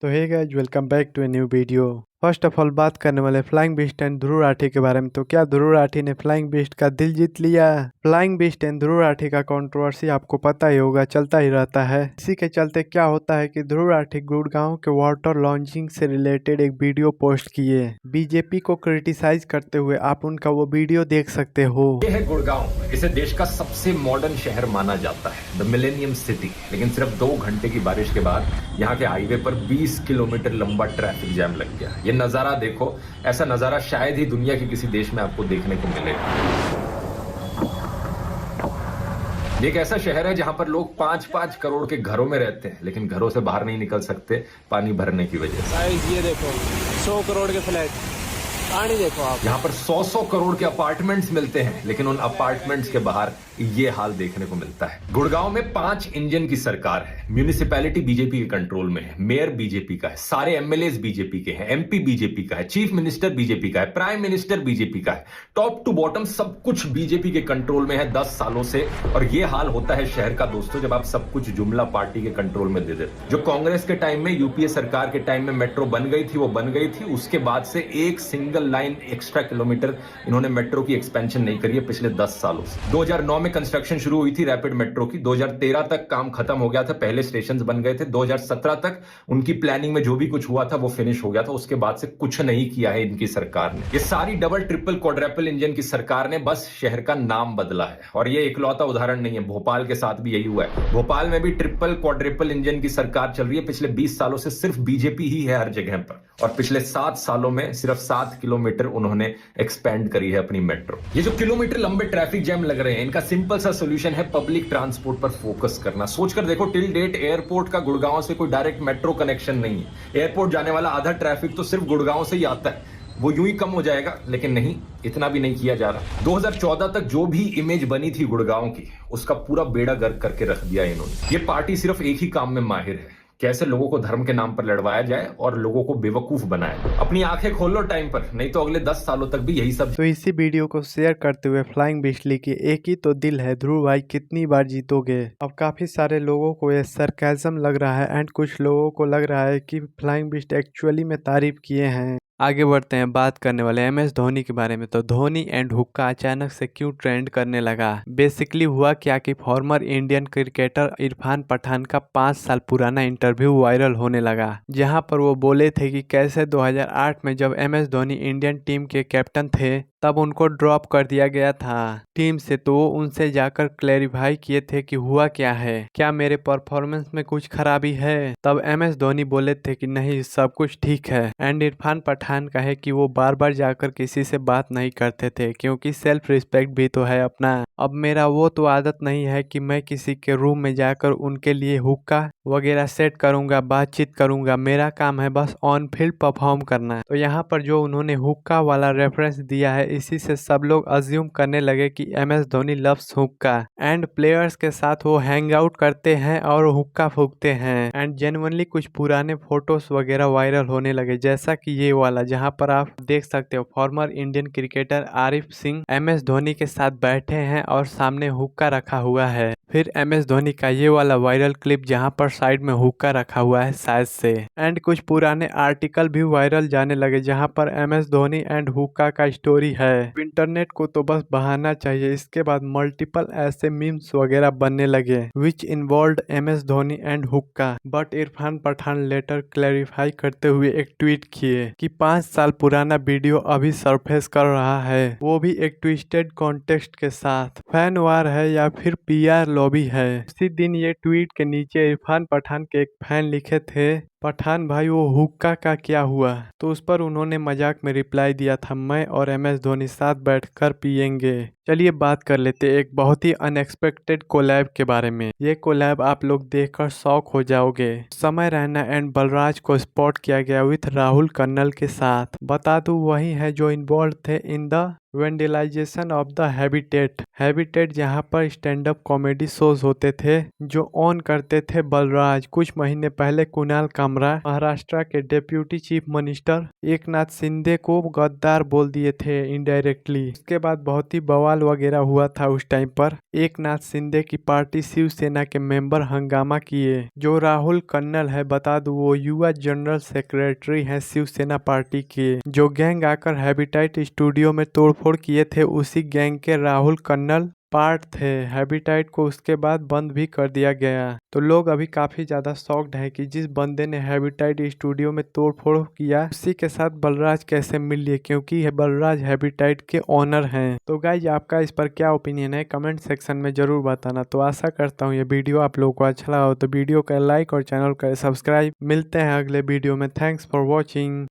तो hey guys, welcome back to a new video. First of all बात करने वाले flying beast and Dhruv Rathee के बारे में। तो क्या ध्रुव राठी ने फ्लाइंग बीस्ट का दिल जीत लिया? Flying beast and Dhruv Rathi का कंट्रोवर्सी आपको पता ही होगा, चलता ही रहता है। इसी के चलते क्या होता है कि ध्रुव राठी गुड़गांव के वाटर लॉन्चिंग से रिलेटेड एक वीडियो पोस्ट किए बीजेपी को क्रिटिसाइज करते हुए। आप उनका वो वीडियो देख सकते हो। ये है गुड़गांव। इसे देश का सबसे मॉडर्न शहर माना जाता है, द मिलेनियम सिटी। लेकिन सिर्फ 2 घंटे की बारिश के बाद यहाँ के हाईवे पर 20 किलोमीटर लंबा ट्रैफिक जैम लग गया। ये नजारा देखो, ऐसा नजारा शायद ही दुनिया के किसी देश में आपको देखने को मिलेगा। ये एक ऐसा शहर है जहां पर लोग 5-5 करोड़ के घरों में रहते हैं, लेकिन घरों से बाहर नहीं निकल सकते पानी भरने की वजह से। ये देखो 100 करोड़ के फ्लैट, पानी देखो आप। यहाँ पर 100 करोड़ के अपार्टमेंट्स मिलते हैं, लेकिन उन अपार्टमेंट्स के बाहर ये हाल देखने को मिलता है। गुड़गांव में 5 इंजन की सरकार है। म्यूनिसिपैलिटी बीजेपी के कंट्रोल में है, मेयर बीजेपी का है, सारे एमएलए बीजेपी के हैं, एमपी बीजेपी का है, चीफ मिनिस्टर बीजेपी का है, प्राइम मिनिस्टर बीजेपी का है। टॉप टू बॉटम सब कुछ बीजेपी के कंट्रोल में है 10 सालों से। और ये हाल होता है शहर का दोस्तों, जब आप सब कुछ जुमला पार्टी के कंट्रोल में दे देते। जो कांग्रेस के टाइम में, यूपीए सरकार के टाइम में मेट्रो बन गई थी, वो बन गई थी। उसके बाद से एक सिंगल लाइन एक्स्ट्रा किलोमीटर इन्होंने मेट्रो की एक्सपेंशन नहीं करी है पिछले 10 सालों से। 2009 में कंस्ट्रक्शन शुरू हुई थी रैपिड मेट्रो की, 2013 तक काम खत्म हो गया था, पहले स्टेशंस बन गए थे। 2017 तक उनकी प्लानिंग में जो भी कुछ हुआ था वो फिनिश हो गया था। उसके बाद से कुछ नहीं किया है इनकी सरकार ने। ये सारी डबल ट्रिपल क्वाड्रपल इंजन की सरकार ने बस शहर का नाम बदला है। और ये इकलौता उदाहरण नहीं है, भोपाल के साथ भी यही हुआ है। भोपाल में भी ट्रिपल क्वाड्रपल इंजन की सरकार चल रही है। पिछले 20 सालों से सिर्फ बीजेपी ही है हर जगह पर, और पिछले 7 सालों में सिर्फ 7 किलोमीटर उन्होंने एक्सपेंड करी है अपनी मेट्रो। ये जो किलोमीटर लंबे ट्रैफिक जैम लग रहे हैं, इनका सिंपल सा सोल्यूशन है पब्लिक ट्रांसपोर्ट पर फोकस करना। सोचकर देखो, टिल डेट एयरपोर्ट का गुड़गांव से कोई डायरेक्ट मेट्रो कनेक्शन नहीं है। एयरपोर्ट जाने वाला आधा ट्रैफिक तो सिर्फ गुड़गांव से ही आता है। वो यूं ही कम हो जाएगा, लेकिन नहीं, इतना भी नहीं किया जा रहा। 2014 तक जो भी इमेज बनी थी गुड़गांव की, उसका पूरा बेड़ा गर्क करके रख दिया इन्होंने। ये पार्टी सिर्फ एक ही काम में माहिर है, कैसे लोगों को धर्म के नाम पर लड़वाया जाए और लोगों को बेवकूफ बनाया जाए। अपनी आंखें खोल लो टाइम पर, नहीं तो अगले 10 सालों तक भी यही सब। तो इसी वीडियो को शेयर करते हुए फ्लाइंग बीस्ट लिखी, एक ही तो दिल है ध्रुव भाई, कितनी बार जीतोगे। अब काफी सारे लोगों को ये सरकाज़म लग रहा है एंड कुछ लोगों को लग रहा है कि फ्लाइंग बीस्ट एक्चुअली में तारीफ किए हैं। आगे बढ़ते हैं, बात करने वाले एमएस धोनी के बारे में। तो धोनी एंड हुक्का अचानक से क्यों ट्रेंड करने लगा? बेसिकली हुआ क्या कि former Indian cricketer Irfan Pathan का 5 साल पुराना इंटरव्यू वायरल होने लगा, जहां पर वो बोले थे कि कैसे 2008 में जब एमएस धोनी इंडियन टीम के कैप्टन थे तब उनको ड्रॉप कर दिया गया था टीम से। तो वो उनसे जाकर क्लैरिफाई किए थे कि हुआ क्या है, क्या मेरे परफॉर्मेंस में कुछ खराबी है? तब एमएस धोनी बोले थे कि नहीं, सब कुछ ठीक है। एंड इरफान पठान कहे कि वो बार बार जाकर किसी से बात नहीं करते थे, क्योंकि सेल्फ रिस्पेक्ट भी तो है अपना। अब मेरा वो तो आदत नहीं है कि मैं किसी के रूम में जाकर उनके लिए हुक्का वगैरह सेट करूंगा, बातचीत करूंगा। मेरा काम है बस ऑन फील्ड परफॉर्म करना। तो यहाँ पर जो उन्होंने हुक्का वाला रेफरेंस दिया है, इसी से सब लोग अज्यूम करने लगे कि एमएस धोनी लव्स हुक्का एंड प्लेयर्स के साथ वो हैंग आउट करते हैं और हुक्का फूकते हैं। एंड जेन्युइनली कुछ पुराने फोटोज वगैरह वायरल होने लगे, जैसा कि ये वाला, जहां पर आप देख सकते हो farmer Indian cricketer Arif Singh MS Dhoni के साथ बैठे हैं और सामने हुक्का रखा हुआ है। फिर एमएस धोनी का ये वाला वायरल क्लिप जहां पर साइड में हुक्का रखा हुआ है शायद से। एंड कुछ पुराने आर्टिकल भी वायरल जाने लगे, जहां पर एमएस धोनी एंड हुक्का का स्टोरी है। इंटरनेट को तो बस बहाना चाहिए। इसके बाद मल्टीपल ऐसे मीम्स वगैरह बनने लगे which involved MS Dhoni and हुक्का। But Irfan Pathan later clarify करते हुए एक ट्वीट किए कि 5 साल पुराना वीडियो अभी सरफेस कर रहा है, वो भी एक ट्विस्टेड कॉन्टेक्स्ट के साथ। फैन वार है या फिर पीआर लॉबी है? उसी दिन ये ट्वीट के नीचे इरफान पठान के एक फैन लिखे थे, पठान भाई वो हुक्का का क्या हुआ? तो उस पर उन्होंने मजाक में रिप्लाई दिया था, मैं और एमएस धोनी साथ बैठकर पियेंगे। चलिए बात कर लेते एक बहुत ही अनएक्सपेक्टेड कोलैब के बारे में। ये कोलैब आप लोग देखकर शॉक हो जाओगे। समय रैना एंड बलराज को स्पॉट किया गया विथ राहुल कन्नल के साथ। बता दूं वही है जो इन्वॉल्व थे in the vandalisation of the habitat. Habitat जहां पर स्टैंड अप कॉमेडी शोज होते थे, जो ऑन करते थे बलराज। कुछ महीने पहले कुणाल कामरा महाराष्ट्र के deputy chief minister Eknath Shinde को गद्दार बोल दिए थे इनडायरेक्टली। इसके बाद बहुत ही बवाल बवाल वगैरह हुआ था उस टाइम पर। एकनाथ शिंदे की पार्टी शिवसेना के मेंबर हंगामा किए। जो राहुल कन्नल है, बता दूं, वो युवा जनरल सेक्रेटरी हैं शिवसेना पार्टी के। जो गैंग आकर हैबिटेट स्टूडियो में तोड़फोड़ किए थे, उसी गैंग के राहुल कन्नल पार्ट थे। हैबिटेट को उसके बाद बंद भी कर दिया गया। तो लोग अभी काफी ज्यादा शॉक्ड हैं कि जिस बंदे ने हैबिटेट स्टूडियो में तोड़फोड़ किया, उसी के साथ बलराज कैसे मिल लिए, क्योंकि ये बलराज हैबिटेट के ओनर हैं। तो गाइज, आपका इस पर क्या ओपिनियन है, कमेंट सेक्शन में जरूर बताना। तो आशा करता हूँ ये वीडियो आप लोगों को अच्छा लगा हो, तो वीडियो का लाइक और चैनल का सब्सक्राइब। मिलते हैं अगले वीडियो में। Thanks for watching.